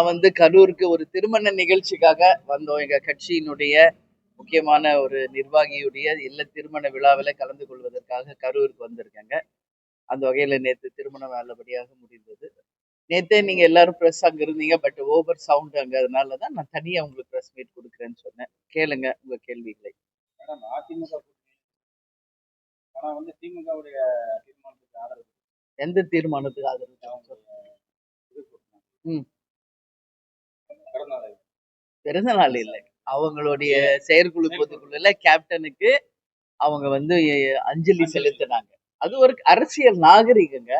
நான் கரூருக்கு ஒரு திருமண நிகழ்ச்சிக்காக வந்தோம். எங்க கட்சியினுடைய முக்கியமான ஒரு நிர்வாகியுடைய இல்ல திருமண விழாவில் கலந்து கொள்வதற்காக கரூருக்கு வந்திருக்கேங்க. அந்த வகையில நேற்று திருமணம் நல்லபடியாக முடிந்தது. நேத்தே நீங்க எல்லாரும் ப்ரெஸ் அங்க இருந்தீங்க. பட் ஓவர் சவுண்ட் அங்க, அதனாலதான் நான் தனியா உங்களுக்கு ப்ரெஸ் மீட் கொடுக்குறேன்னு சொன்னேன். கேளுங்க உங்க கேள்விகளை. எந்த தீர்மானத்துக்கு ஆதரவு? பிறந்த நாள் இல்லை, அவங்களுடைய செயற்குழு பொதுக்குழுல கேப்டனுக்கு அவங்க அஞ்சலி செலுத்தினாங்க. அது ஒரு அரசியல் நாகரிகங்க.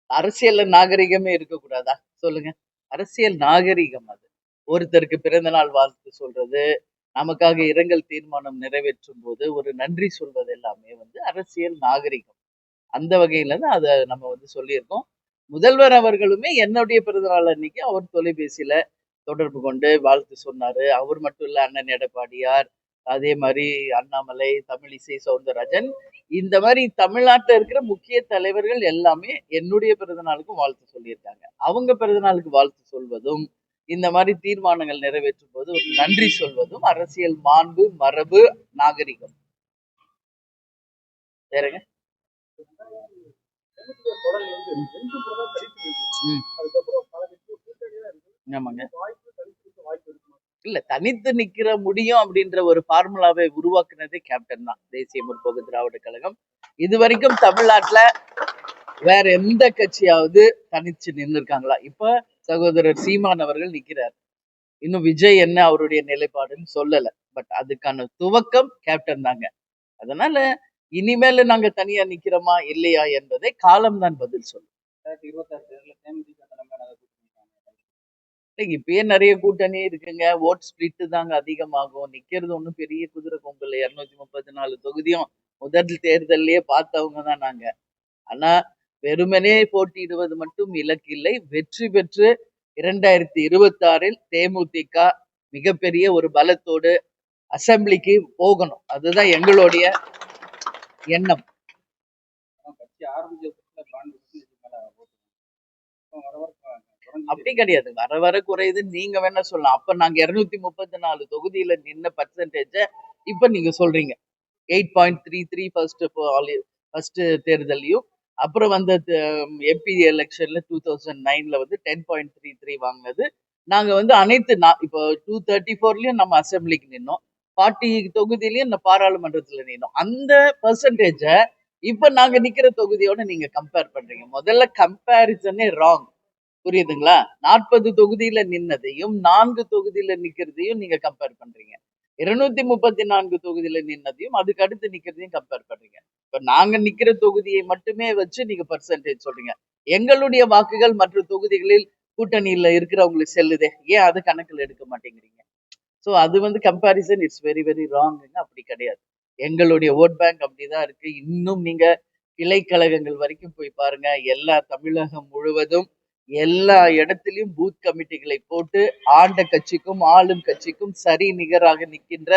அரசியல் நாகரிகமே இருக்கக்கூடாதா சொல்லுங்க? அரசியல் நாகரிகம் அது. ஒருத்தருக்கு பிறந்த நாள் வாழ்த்து சொல்றது, நமக்காக இரங்கல் தீர்மானம் நிறைவேற்றும் போது ஒரு நன்றி சொல்வது எல்லாமே அரசியல் நாகரிகம். அந்த வகையில தான் அதை நம்ம சொல்லியிருக்கோம். முதல்வர் அவர்களுமே என்னுடைய பிறந்தநாள் அன்னைக்கு அவர் தொலைபேசியில தொடர்பு கொண்டு வாழ்த்து சொன்னாரு. அவர் மட்டும் இல்ல, அண்ணன் எடப்பாடியார், அதே மாதிரி அண்ணாமலை, தமிழிசை சவுந்தரராஜன், இந்த மாதிரி தமிழ்நாட்டில் இருக்கிற முக்கிய தலைவர்கள் எல்லாமே என்னுடைய பிறந்தநாளுக்கும் வாழ்த்து சொல்லியிருக்காங்க. அவங்க பிறந்தநாளுக்கு வாழ்த்து சொல்வதும், இந்த மாதிரி தீர்மானங்கள் நிறைவேற்றும் போது ஒரு நன்றி சொல்வதும் அரசியல் மாண்பு, மரபு, நாகரிகம். வேறங்க ஆமாங்க. இல்ல, தனித்து நிக்கிற முடியும் அப்படின்ற ஒரு ஃபார்முலாவை உருவாக்குனதே கேப்டன் தான், தேசிய முற்போக்கு திராவிட கழகம். இது வரைக்கும் தமிழ்நாட்டுல வேற எந்த கட்சியாவது தனிச்சு நின்று இருக்காங்களா? இப்ப சகோதரர் சீமான் அவர்கள் நிக்கிறார். இன்னும் விஜய் என்ன அவருடைய நிலைப்பாடுன்னு சொல்லல. பட் அதுக்கான துவக்கம் கேப்டன் தாங்க. அதனால இனிமேல நாங்க தனியா நிக்கிறோமா இல்லையா என்பதை காலம்தான் பதில் சொல்லும். இப்பயே நிறைய கூட்டணி இருக்குங்க. ஓட் ஸ்பிளிட் தாங்க அதிகமாகும். நிக்கிறது ஒண்ணும் பெரிய குதிரை கொம்பு இல்லை. 234 தொகுதியும் முதல் தேர்தலையே பார்த்தவங்க தான் நாங்க. ஆனா வெறுமனே போட்டியிடுவது மட்டும் இலக்கு இல்லை. வெற்றி பெற்று 2026 தேமுதிக மிகப்பெரிய ஒரு பலத்தோடு அசம்பிளிக்கு போகணும். அதுதான் எங்களுடைய எண்ணம். அப்படி கிடையாது, வர வர குறையுதுன்னு நீங்க வேணா சொல்லலாம். அப்ப நாங்க 234 தொகுதியில நின்ன பர்சன்டேஜ இப்ப நீங்க சொல்றீங்க 8.33 ஃபர்ஸ்ட் தேர்தலையும், அப்புறம் எம்பி எலெக்ஷன்ல 2009ல 10.33 வாங்கினது. நாங்க அனைத்து இப்போ 234லயும் நம்ம அசம்பிளிக்கு நின்னோம், 40 தொகுதியிலயும் இந்த பாராளுமன்றத்துல நின்னோம். அந்த பர்சன்டேஜ இப்ப நாங்க நிக்கிற தொகுதியோட நீங்க கம்பேர் பண்றீங்க. முதல்ல கம்பேரிசனே ராங், புரியுதுங்களா? 40 தொகுதியில நின்னதையும் 4 தொகுதியில நிக்கிறதையும் நீங்க கம்பேர் பண்றீங்க. 234 தொகுதியில நின்னதையும் அதுக்கு அடுத்து நிக்கிறதையும் கம்பேர் பண்றீங்க. இப்ப நாங்க நிக்கிற தொகுதியை மட்டுமே வச்சு நீங்க பர்சன்டேஜ் சொல்றீங்க. எங்களுடைய வாக்குகள் மற்ற தொகுதிகளில் கூட்டணியில இருக்கிறவங்களுக்கு செல்லுதே, ஏன் அது கணக்குல எடுக்க மாட்டேங்கிறீங்க? ஸோ அது கம்பாரிசன் இட்ஸ் வெரி வெரி ராங்குங்க. அப்படி கிடையாது. எங்களுடைய ஓட் பேங்க் அப்படிதான் இருக்கு. இன்னும் நீங்க கிளைக்கழகங்கள் வரைக்கும் போய் பாருங்க. எல்லா தமிழகம் முழுவதும் எல்லா இடத்திலையும் பூத் கமிட்டிகளை போட்டு ஆண்ட கட்சிக்கும் ஆளும் கட்சிக்கும் சரி நிகராக நிற்கின்ற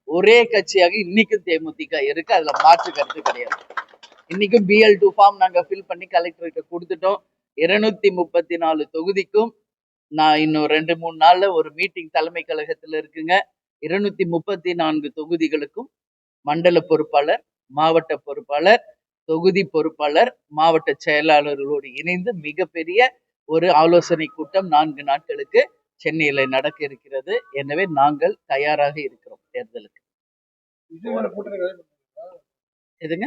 ஒரே கட்சியாக இன்னைக்கும் தேமுதிக இருக்கு. அதுல மாற்று கருத்து கிடையாது. இன்னைக்கும் BL2 ஃபார்ம் நாங்க ஃபில் பண்ணி கலெக்டருக்கு கொடுத்துட்டோம். 234 தொகுதிக்கும் நான் இன்னும் 2-3 நாள்ல ஒரு மீட்டிங் தலைமை கழகத்துல இருக்குங்க. 234 தொகுதிகளுக்கும் மண்டல பொறுப்பாளர், மாவட்ட பொறுப்பாளர், தொகுதி பொறுப்பாளர், மாவட்ட செயலாளர்களோடு இணைந்து மிகப்பெரிய ஒரு ஆலோசனை கூட்டம் 4 நாட்களுக்கு சென்னையில நடக்க இருக்கிறது. எனவே நாங்கள் தயாராக இருக்கிறோம் தேர்தலுக்கு. எதுங்க?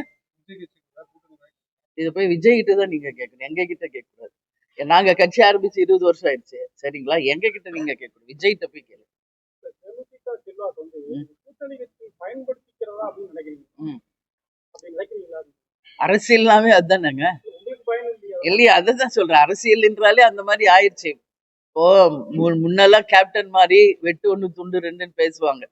இதை போய் விஜய் கிட்ட தான் நீங்க கேட்கணும், எங்க கிட்ட கேட்க கூடாது. நாங்க கட்சி ஆரம்பிச்சு 20 வருஷம் ஆயிடுச்சு, சரிங்களா? எங்க கிட்ட நீங்க கேட்கணும், விஜய் கிட்ட போய் கேளு. அரசியல்னாவே அதுதானேங்க. இல்லையா? அதான் சொல்றேன், அரசியல் என்றாலே அந்த மாதிரி ஆயிடுச்சு. இப்போ முன்னெல்லாம் கேப்டன் மாதிரி வெட்டு ஒண்ணு துண்டு ரெண்டுன்னு பேசுவாங்க.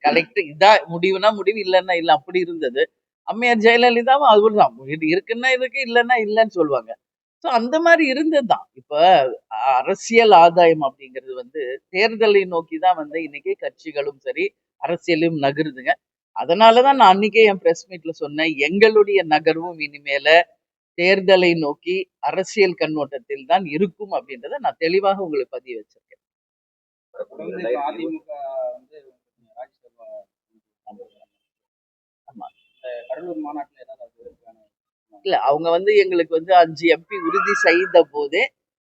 கலெக்டர் இதான் முடிவுனா முடிவு, இல்லைன்னா இல்ல, அப்படி இருந்தது. அம்மையார் ஜெயலலிதாவும் அதுதான், இருக்குன்னா இருக்கு, இல்லைன்னா இல்லைன்னு சொல்லுவாங்க. ஸோ அந்த மாதிரி இருந்ததுதான். இப்ப அரசியல் ஆதாயம் அப்படிங்கிறது தேர்தலை நோக்கி தான் இன்னைக்கு கட்சிகளும் சரி அரசியலும் நகருதுங்க. அதனாலதான் நான் அன்னைக்கே என் பிரஸ் மீட்ல சொன்னேன், எங்களுடைய நகர்வும் இனிமேல தேர்தலை நோக்கி அரசியல் கண்ணோட்டத்தில் தான் இருக்கும் அப்படின்றத நான் தெளிவாக உங்களுக்கு பதிய வச்சிருக்கேன். அதிமுக வந்து ராஜ்யசபா ஆமா. கடலூர் மாநாட்டில் ஏதாவது இல்ல அவங்க வந்து எங்களுக்கு வந்து 5 எம்பி உறுதி செய்த போதே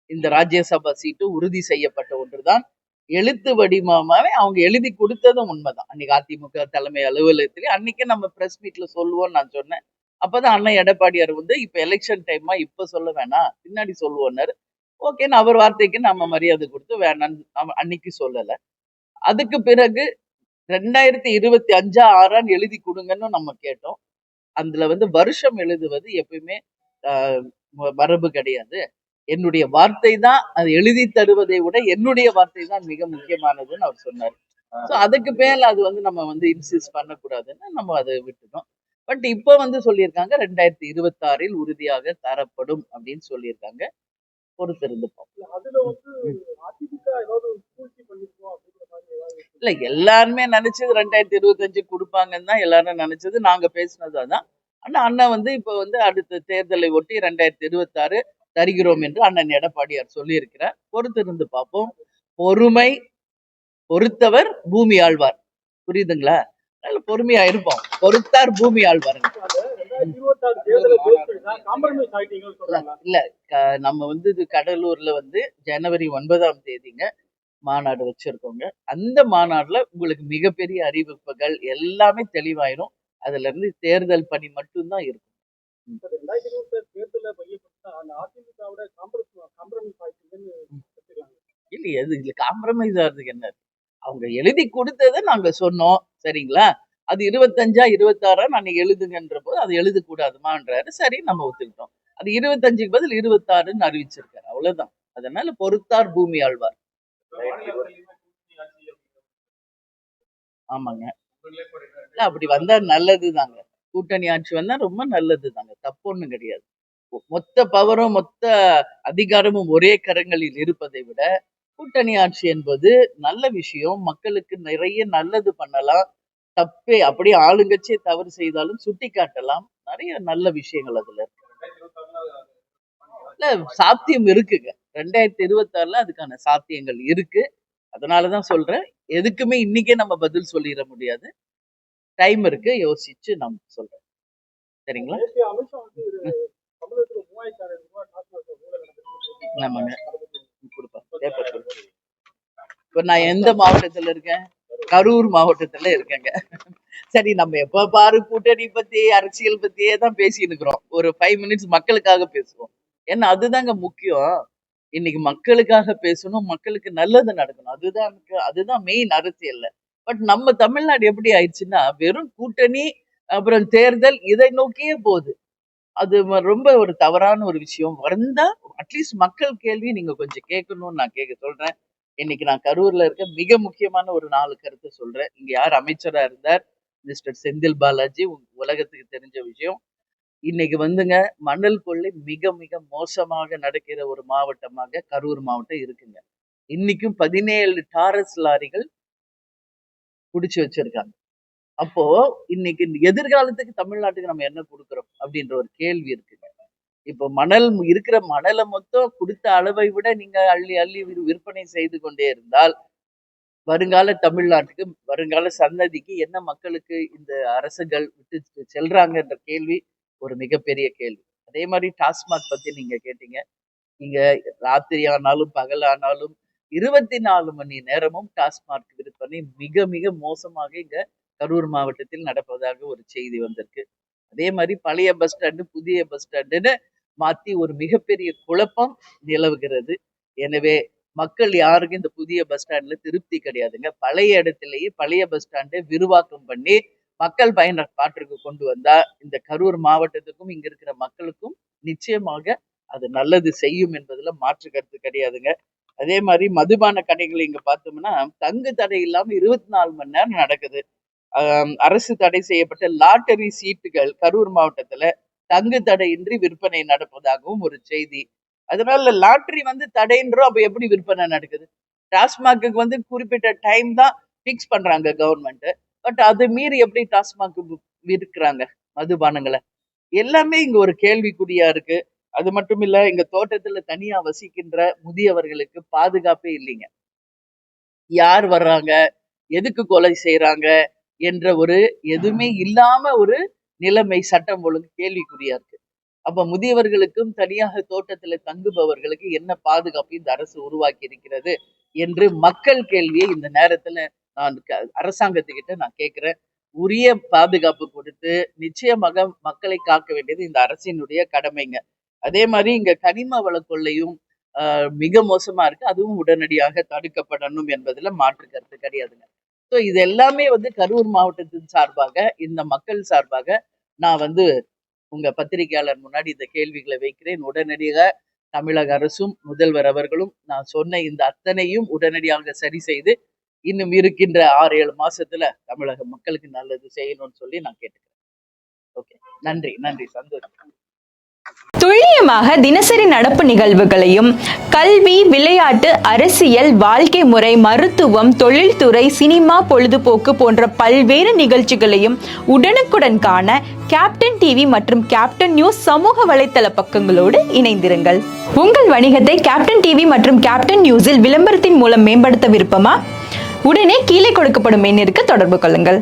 இந்த ராஜ்யசபா சீட்டு உறுதி செய்யப்பட்ட ஒன்றுதான். எழுத்து வடிவமாவே அவங்க எழுதி கொடுத்ததும் உண்மைதான். அன்னைக்கு அதிமுக தலைமை அலுவலகத்திலே அன்னைக்கு நம்ம பிரஸ் மீட்ல சொல்லுவோம் நான் சொன்னேன். அப்பதான் அண்ணன் எடப்பாடியார் வந்து இப்ப எலெக்ஷன் டைமா இப்ப சொல்ல வேணாம் பின்னாடி சொல்லுவோன்னாரு. ஓகேன்னு அவர் வார்த்தைக்கு நம்ம மரியாதை கொடுத்து வேணான்னு அன்னைக்கு சொல்லல. அதுக்கு பிறகு 2025 6 எழுதி கொடுங்கன்னு நம்ம கேட்டோம். அதுல வந்து வருஷம் எழுதுவது எப்பயுமே மரபு கிடையாது. என்னுடைய வார்த்தை தான் அது எழுதி தருவதை விட என்னுடைய வார்த்தை தான் மிக முக்கியமானதுன்னு அவர் சொன்னார். ஸோ அதுக்கு மேல அது வந்து நம்ம வந்து இன்சிஸ்ட் பண்ணக்கூடாதுன்னு நம்ம அதை விட்டுட்டோம். பட் இப்போ வந்து சொல்லியிருக்காங்க 2026 உறுதியாக தரப்படும் அப்படின்னு சொல்லியிருக்காங்க. பொறுத்திருந்து இல்ல எல்லாருமே நினைச்சது 2025 கொடுப்பாங்கன்னு தான் எல்லாரும் நினைச்சது. நாங்க பேசினது அதான். ஆனா அண்ணன் வந்து இப்ப வந்து அடுத்த தேர்தலை ஒட்டி 2026 தருகிறோம் என்று அண்ணன் எடப்பாடியார் சொல்லியிருக்கிறார். பொறுத்திருந்து பார்ப்போம். பொறுமை பொறுத்தவர் பூமி ஆழ்வார். புரியுதுங்களா? நல்ல பொறுமையா இருப்போம். பொறுத்தார் பூமி ஆழ்வாருங்க. இல்ல நம்ம வந்து இது கடலூர்ல வந்து ஜனவரி 9ஆம் தேதிங்க மாநாடு வச்சிருக்கோங்க. அந்த மாநாடுல உங்களுக்கு மிகப்பெரிய அறிவிப்புகள் எல்லாமே தெளிவாயிரும். அதுல இருந்து தேர்தல் பணி மட்டும்தான் இருக்கும். இல்லையே இதுல காம்ப்ரமைஸ் ஆகுறதுக்கு என்ன? அவங்க எழுதி கொடுத்ததை நாங்க சொன்னோம். சரிங்களா? அது 25 26 நான் எழுதுங்கன்ற போது அது எழுதக்கூடாதுமான்றாரு. சரி நம்ம ஒத்துக்கிட்டோம். அது 25க்கு பதில் 26ன்னு அறிவிச்சிருக்காரு. அவ்வளவுதான். அதனால பொறுத்தார் பூமி ஆழ்வார். ஆமாங்க. இல்ல அப்படி வந்தா நல்லதுதாங்க. கூட்டணி ஆட்சி வந்தா ரொம்ப நல்லதுதாங்க. தப்பு ஒண்ணும் கிடையாது. மொத்த பவரும் மொத்த அதிகாரமும் ஒரே கரங்களில் இருப்பதை விட கூட்டணி ஆட்சி என்பது நல்ல விஷயம். மக்களுக்கு நிறைய நல்லது பண்ணலாம். தப்பே அப்படியே ஆளுங்கட்சியே தவறு செய்தாலும் சுட்டி காட்டலாம். நிறைய நல்ல விஷயங்கள் அதுல இருக்கு. இல்ல சாத்தியம் இருக்குங்க. 2026 அதுக்கான சாத்தியங்கள் இருக்கு. அதனாலதான் சொல்றேன். எதுக்குமே இன்னைக்கே நம்ம பதில் சொல்லிட முடியாது. டைம் இருக்கு. யோசிச்சு நம்ம சொல்றேன். சரிங்களா? ஆமாங்க. இப்ப நான் எந்த மாவட்டத்துல இருக்கேன்? கரூர் மாவட்டத்துல இருக்கேங்க. சரி நம்ம எப்ப பாரு கூட்டணி பத்தி அரசியல் பத்தியே தான் பேசிட்டு இருக்கிறோம். ஒரு 5 மினிட்ஸ் மக்களுக்காக பேசுவோம். ஏன்னா அதுதாங்க முக்கியம். இன்னைக்கு மக்களுக்காக பேசணும், மக்களுக்கு நல்லது நடக்கணும். அதுதான் மெயின் அரசியல்ல. பட் நம்ம தமிழ்நாடு எப்படி ஆயிடுச்சுன்னா வெறும் கூட்டணி அப்புறம் தேர்தல் இதை நோக்கியே போகுது. அது ரொம்ப ஒரு தவறான ஒரு விஷயம். வந்தா அட்லீஸ்ட் மக்கள் கேள்வி நீங்க கொஞ்சம் கேட்கணும்னு நான் சொல்றேன். இன்னைக்கு நான் கரூர்ல இருக்க மிக முக்கியமான ஒரு 4 கருத்தை சொல்றேன். இங்க யார் அமைச்சரா இருந்தார்? மிஸ்டர் செந்தில் பாலாஜி. உலகத்துக்கு தெரிஞ்ச விஷயம். இன்னைக்கு வந்துங்க மணல் கொள்ளை மிக மிக மோசமாக நடக்கிற ஒரு மாவட்டமாக கரூர் மாவட்டம் இருக்குங்க. இன்னைக்கும் 17 டாரஸ் லாரிகள் புடிச்சு வச்சிருக்காங்க. அப்போ இன்னைக்கு எதிர்காலத்துக்கு தமிழ்நாட்டுக்கு நம்ம என்ன கொடுக்குறோம் அப்படின்ற ஒரு கேள்வி இருக்குங்க. இப்போ இருக்கிற மணலை மொத்தம் கொடுத்த அளவை விட நீங்க அள்ளி அள்ளி விற்பனை செய்து கொண்டே இருந்தால் வருங்கால தமிழ்நாட்டுக்கு வருங்கால சந்ததிக்கு என்ன மக்களுக்கு இந்த அரசுகள் விட்டு செல்றாங்கன்ற கேள்வி ஒரு மிகப்பெரிய கேள்வி. அதே மாதிரி டாஸ்மாக் பத்தி நீங்க கேட்டீங்க. இங்க ராத்திரி ஆனாலும் பகல் ஆனாலும் 24 மணி நேரமும் டாஸ்மாக் விற்பனை மிக மிக மோசமாக இங்க கரூர் மாவட்டத்தில் நடப்பதாக ஒரு செய்தி வந்திருக்கு. அதே மாதிரி பழைய பஸ் ஸ்டாண்டு புதிய பஸ் ஸ்டாண்டுன்னு மாத்தி ஒரு மிகப்பெரிய குழப்பம் நிலவுகிறது. எனவே மக்கள் யாருக்கும் இந்த புதிய பஸ் ஸ்டாண்ட்ல திருப்தி கிடையாதுங்க. பழைய இடத்திலேயே பழைய பஸ் ஸ்டாண்டை விரிவாக்கம் பண்ணி மக்கள் பயன்பாட்டிற்கு கொண்டு வந்தா இந்த கரூர் மாவட்டத்துக்கும் இங்க இருக்கிற மக்களுக்கும் நிச்சயமாக அது நல்லது செய்யும் என்பதுல மாற்று கருத்து கிடையாதுங்க. அதே மாதிரி மதுபான கடைகள் இங்க பார்த்தோம்னா தங்கு தடை இல்லாம 24 மணி நேரம் நடக்குது. அரசு தடை செய்யப்பட்ட லாட்டரி சீட்டுகள் கரூர் மாவட்டத்துல தங்கு தடையின்றி விற்பனை நடப்பதாகவும் ஒரு செய்தி. அதனால லாட்டரி வந்து தடைன்றோம், அப்ப எப்படி விற்பனை நடக்குது? டாஸ்மாக்கு வந்து குறிப்பிட்ட டைம் தான் பிக்ஸ் பண்றாங்க கவர்மெண்ட். பட் அது மீறி எப்படி டாஸ்மாக் விற்கிறாங்க மதுபானங்களை? எல்லாமே இங்க ஒரு கேள்விக்குறியா இருக்கு. அது மட்டும் இல்ல, எங்க தோட்டத்துல தனியா வசிக்கின்ற முதியவர்களுக்கு பாதுகாப்பே இல்லைங்க. யார் வர்றாங்க? எதுக்கு கொலை செய்றாங்க? என்ற ஒரு எதுவுமே இல்லாம ஒரு நிலைமை, சட்டம் ஒழுங்கு கேள்விக்குறியா இருக்கு. அப்ப முதியவர்களுக்கும் தனியாக தோட்டத்துல தங்குபவர்களுக்கு என்ன பாதுகாப்பு இந்த அரசு உருவாக்கி இருக்கிறது என்று மக்கள் கேள்வியை இந்த நேரத்துல நான் அரசாங்கத்துக்கிட்ட நான் கேட்கிறேன். உரிய பாதுகாப்பு கொடுத்து நிச்சயமாக மக்களை காக்க வேண்டியது இந்த அரசினுடைய கடமைங்க. அதே மாதிரி இங்க கனிம வள கொள்ளையும் மிக மோசமா இருக்கு. அதுவும் உடனடியாக தடுக்கப்படணும் என்பதுல மாற்று கருத்து கிடையாதுங்க. ஸோ இது எல்லாமே கரூர் மாவட்டத்தின் சார்பாக, இந்த மக்கள் சார்பாக நான் உங்க பத்திரிகையாளர் முன்னாடி இந்த கேள்விகளை வைக்கிறேன். உடனடியாக தமிழக அரசும், முதல்வர் அவர்களும் நான் சொன்ன இந்த அத்தனையும் உடனடியாக சரி செய்து, இன்னும் இருக்கின்ற 6, 7 மாசத்துல தமிழக மக்களுக்கு நல்லது செய்யணும்னு சொல்லி நான் கேட்டுக்கிறேன். ஓகே. நன்றி, நன்றி. சந்தோஷம். துல்லியமாக தினசரி நடப்பு நிகழ்வுகளையும் கல்வி, விளையாட்டு, அரசியல், வாழ்க்கை முறை, மருத்துவம், தொழில்துறை, சினிமா, பொழுதுபோக்கு போன்ற பல்வேறு நிகழ்ச்சிகளையும் உடனுக்குடன் காண கேப்டன் டிவி மற்றும் கேப்டன் நியூஸ் சமூக வலைத்தள பக்கங்களோடு இணைந்திருங்கள். உங்கள் வணிகத்தை கேப்டன் டிவி மற்றும் கேப்டன் நியூஸில் விளம்பரத்தின் மூலம் மேம்படுத்த விருப்பமா? உடனே கீழே கொடுக்கப்படும் எண்ணிற்கு தொடர்பு கொள்ளுங்கள்.